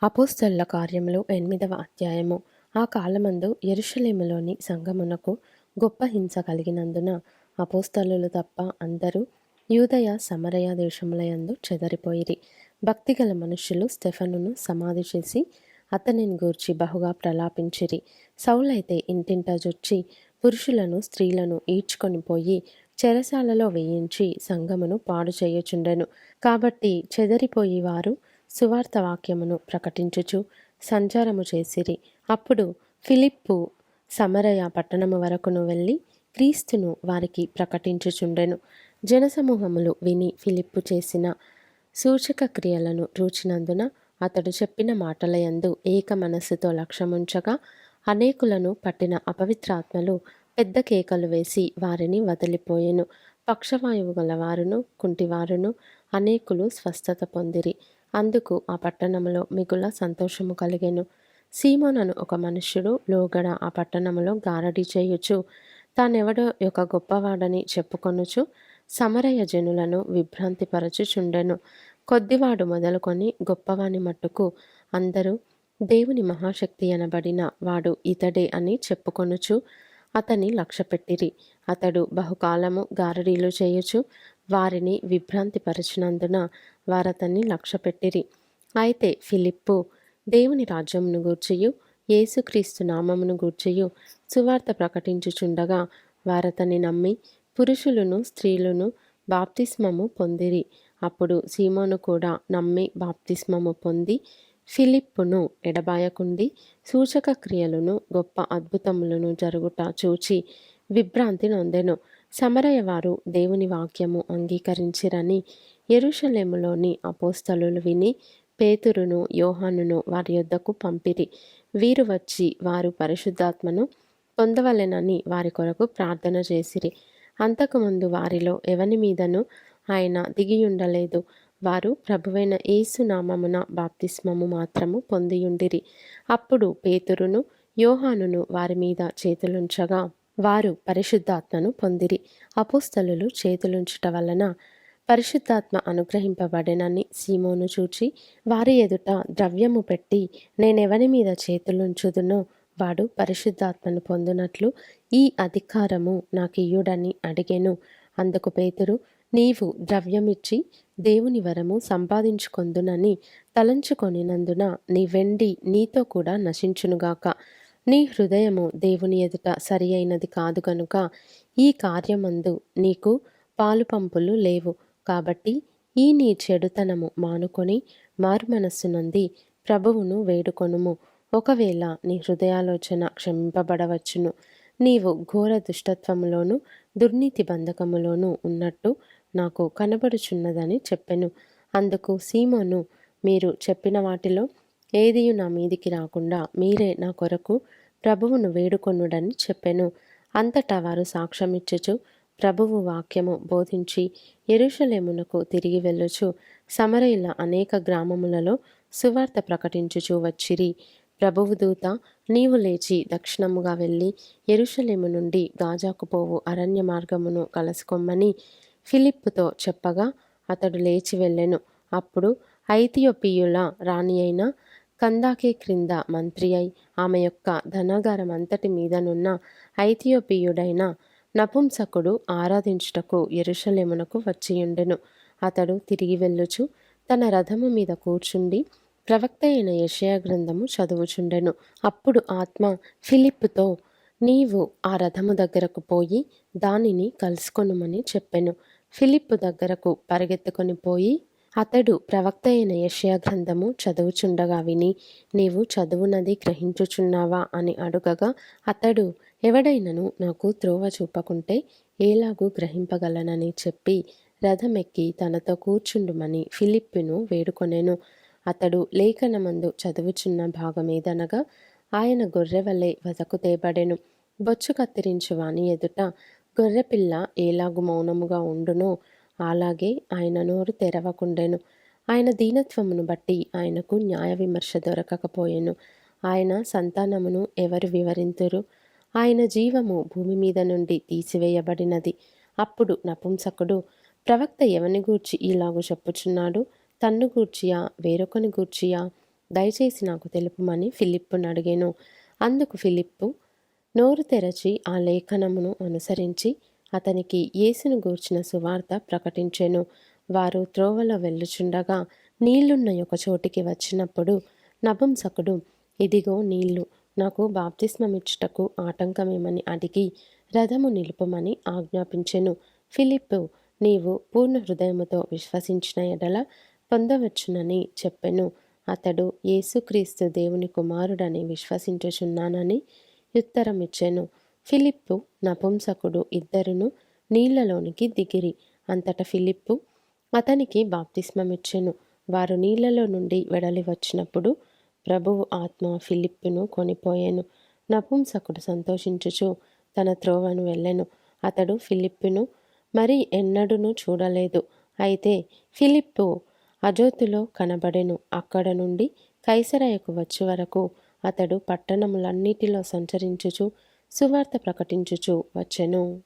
అపోస్తలుల కార్యములు 8వ అధ్యాయము. ఆ కాలమందు యెరూషలేములోని సంఘమునకు గొప్ప హింస కలిగినందున అపోస్తలులు తప్ప అందరూ యూదయ సమరయ దేశములయందు చెదరిపోయిరి. భక్తిగల మనుష్యులు స్టెఫనును సమాధి చేసి అతనిని గూర్చి బహుగా ప్రలాపించిరి. సౌలైతే ఇంటింటా జొచ్చి పురుషులను స్త్రీలను ఈడ్చుకొని పోయి చెరసాలలో వేయించి సంఘమును పాడు చేయుచుండెను. కాబట్టి చెదరిపోయి వారు సువార్త వాక్యమును ప్రకటించుచు సంచారము చేసిరి. అప్పుడు ఫిలిప్పు సమరయ పట్టణము వరకును వెళ్ళి క్రీస్తును వారికి ప్రకటించుచుండెను. జనసమూహములు విని ఫిలిప్పు చేసిన సూచక క్రియలను చూచినందున అతడు చెప్పిన మాటలయందు ఏక మనస్సుతో లక్ష్యముంచగా అనేకులను పట్టిన అపవిత్రాత్మలు పెద్ద కేకలు వేసి వారిని వదిలిపోయెను. పక్షవాయువు గలవారును కుంటివారును అనేకులు స్వస్థత పొందిరి. అందుకు ఆ పట్టణములో మిగుల సంతోషము కలిగెను. సీమోనను ఒక మనుష్యుడు లోగడ ఆ పట్టణములో గారడీ చేయుచు తానెవడో ఒక గొప్పవాడని చెప్పుకొనుచు సమరయ జనులను విభ్రాంతిపరచుచుండెను. కొద్దివాడు మొదలుకొని గొప్పవాని మట్టుకు అందరూ దేవుని మహాశక్తి అనబడిన వాడు ఇతడే అని చెప్పుకొనుచు అతని లక్ష్యపెట్టిరి. అతడు బహుకాలము గారడీలు చేయుచు వారిని విభ్రాంతిపరచినందున వారతన్ని లక్ష్యపెట్టిరి. అయితే ఫిలిప్పు దేవుని రాజ్యమును గూర్చియు యేసుక్రీస్తు నామమును గూర్చియు సువార్త ప్రకటించుచుండగా వారతని నమ్మి పురుషులను స్త్రీలను బాప్తిస్మము పొందిరి. అప్పుడు సీమోను కూడా నమ్మి బాప్తిస్మము పొంది ఫిలిప్పును ఎడబాయకుండి సూచక క్రియలను గొప్ప అద్భుతములను జరుగుట చూచి విభ్రాంతి నొందెను. సమరయ వారు దేవుని వాక్యము అంగీకరించిరని యెరూషలేములోని అపోస్తలులు విని పేతురును యోహానును వారి యొద్దకు పంపిరి. వీరు వచ్చి వారు పరిశుద్ధాత్మను పొందవలెనని వారి కొరకు ప్రార్థన చేసిరి. అంతకుముందు వారిలో ఎవని మీదను ఆయన దిగియుండలేదు. వారు ప్రభువైన యేసు నామమున బాప్తిస్మము మాత్రము పొందియుండిరి. అప్పుడు పేతురును యోహానును వారి మీద చేతులుంచగా వారు పరిశుద్ధాత్మను పొందిరి. అపోస్తలులు చేతులుంచుట వలన పరిశుద్ధాత్మ అనుగ్రహింపబడెనని సీమోను చూచి వారి ఎదుట ద్రవ్యము పెట్టి నేనెవని మీద చేతులుంచుదునో వాడు పరిశుద్ధాత్మను పొందునట్లు ఈ అధికారము నాకియ్యుడని అడిగెను. అందుకు పేతురు నీవు ద్రవ్యమిచ్చి దేవుని వరము సంపాదించుకొందునని తలంచుకొనినందున నీ వెండి నీతో కూడా నశించునుగాక. నీ హృదయము దేవుని ఎదుట సరి అయినది కాదు గనుక ఈ కార్యమందు నీకు పాలుపంపులు లేవు. కాబట్టి ఈ నీ చెడుతనము మానుకొని మారుమనస్సునంది ప్రభువును వేడుకొనుము. ఒకవేళ నీ హృదయాలోచన క్షమింపబడవచ్చును. నీవు ఘోర దుష్టత్వములోను దుర్నీతి బంధకములోను ఉన్నట్టు నాకు కనబడుచున్నదని చెప్పెను. అందుకు సీమోను మీరు చెప్పిన వాటిలో ఏదియు నా మీదికి రాకుండా మీరే నా కొరకు ప్రభువును వేడుకొనుడని చెప్పెను. అంతటా వారు సాక్ష్యమిచ్చుచు ప్రభువు వాక్యము బోధించి యెరూషలేమునకు తిరిగి వెళ్ళుచు సమరయుల అనేక గ్రామములలో సువార్త ప్రకటించుచు వచ్చిరి. ప్రభువు దూత నీవు లేచి దక్షిణముగా వెళ్ళి యెరూషలేము నుండి గాజాకు పోవు అరణ్య మార్గమును కలుసుకొమ్మని ఫిలిప్పుతో చెప్పగా అతడు లేచి వెళ్ళెను. అప్పుడు ఐథియోపియుల రాణి అయిన కందాకే క్రింద మంత్రి అయి ఆమె యొక్క ధనాగారం అంతటి మీదనున్న ఐథియోపియుడైన నపుంసకుడు ఆరాధించుటకు యెరూషలేమునకు వచ్చియుండెను. అతడు తిరిగి వెళ్ళుచు తన రథము మీద కూర్చుండి ప్రవక్త అయిన యెషయా గ్రంథము చదువుచుండెను. అప్పుడు ఆత్మ ఫిలిప్పుతో నీవు ఆ రథము దగ్గరకు పోయి దానిని కలుసుకొనుమని చెప్పెను. ఫిలిప్పు దగ్గరకు పరిగెత్తుకొని పోయి అతడు ప్రవక్త అయిన యెషయా గ్రంథము చదువుచుండగా విని నీవు చదువునది గ్రహించుచున్నావా అని అడుగగా అతడు ఎవడైనను నాకు త్రోవ చూపకుంటే ఏలాగూ గ్రహింపగలనని చెప్పి రథమెక్కి తనతో కూర్చుండుమని ఫిలిప్పును వేడుకొనెను. అతడు లేఖనమందు చదువుచున్న భాగమేదనగా ఆయన గొర్రెవలే వదకు తేబడెను. బొచ్చు కత్తిరించు వాని ఎదుట గొర్రెపిల్ల ఏలాగు మౌనముగా ఉండునో అలాగే ఆయన నోరు తెరవకుండెను. ఆయన దీనత్వమును బట్టి ఆయనకు న్యాయ విమర్శ దొరకకపోయెను. ఆయన సంతానమును ఎవరు వివరింతురు? ఆయన జీవము భూమి మీద నుండి తీసివేయబడినది. అప్పుడు నపుంసకుడు ప్రవక్త ఎవని గూర్చి ఇలాగు చెప్పుచున్నాడు? తన్ను గూర్చియా వేరొకని గూర్చియా? దయచేసి నాకు తెలుపుమని ఫిలిప్పును అడిగాను. అందుకు ఫిలిప్పు నోరు తెరచి ఆ లేఖనమును అనుసరించి అతనికి యేసును గూర్చిన సువార్త ప్రకటించెను. వారు త్రోవలో వెళ్ళుచుండగా నీళ్లున్న ఒక చోటికి వచ్చినప్పుడు నపుంసకుడు, ఇదిగో నీళ్లు, నాకు బాప్తిస్మమిచ్చుటకు ఆటంకమేమని అడిగి రథము నిలుపుమని ఆజ్ఞాపించెను. ఫిలిప్పు, నీవు పూర్ణ హృదయముతో విశ్వసించిన ఎడల పొందవచ్చునని చెప్పెను. అతడు యేసుక్రీస్తు దేవుని కుమారుడని విశ్వసించుచున్నానని ఉత్తరమిచ్చెను. ఫిలిప్పు నపుంసకుడు ఇద్దరును నీళ్లలోనికి దిగిరి. అంతటా ఫిలిప్పు అతనికి బాప్తిస్మమిచ్చెను. వారు నీళ్లలో నుండి వెడలి వచ్చినప్పుడు ప్రభువు ఆత్మ ఫిలిప్పును కొనిపోయెను. నపుంసకుడు సంతోషించుచు తన త్రోవను వెళ్ళెను. అతడు ఫిలిప్పును మరి ఎన్నడూనూ చూడలేదు. అయితే ఫిలిప్పు అజోతులో కనబడెను. అక్కడ నుండి కైసరయకు వచ్చే వరకు అతడు పట్టణములన్నిటిలో సంచరించుచు సువార్త ప్రకటించుచు వచ్చెను.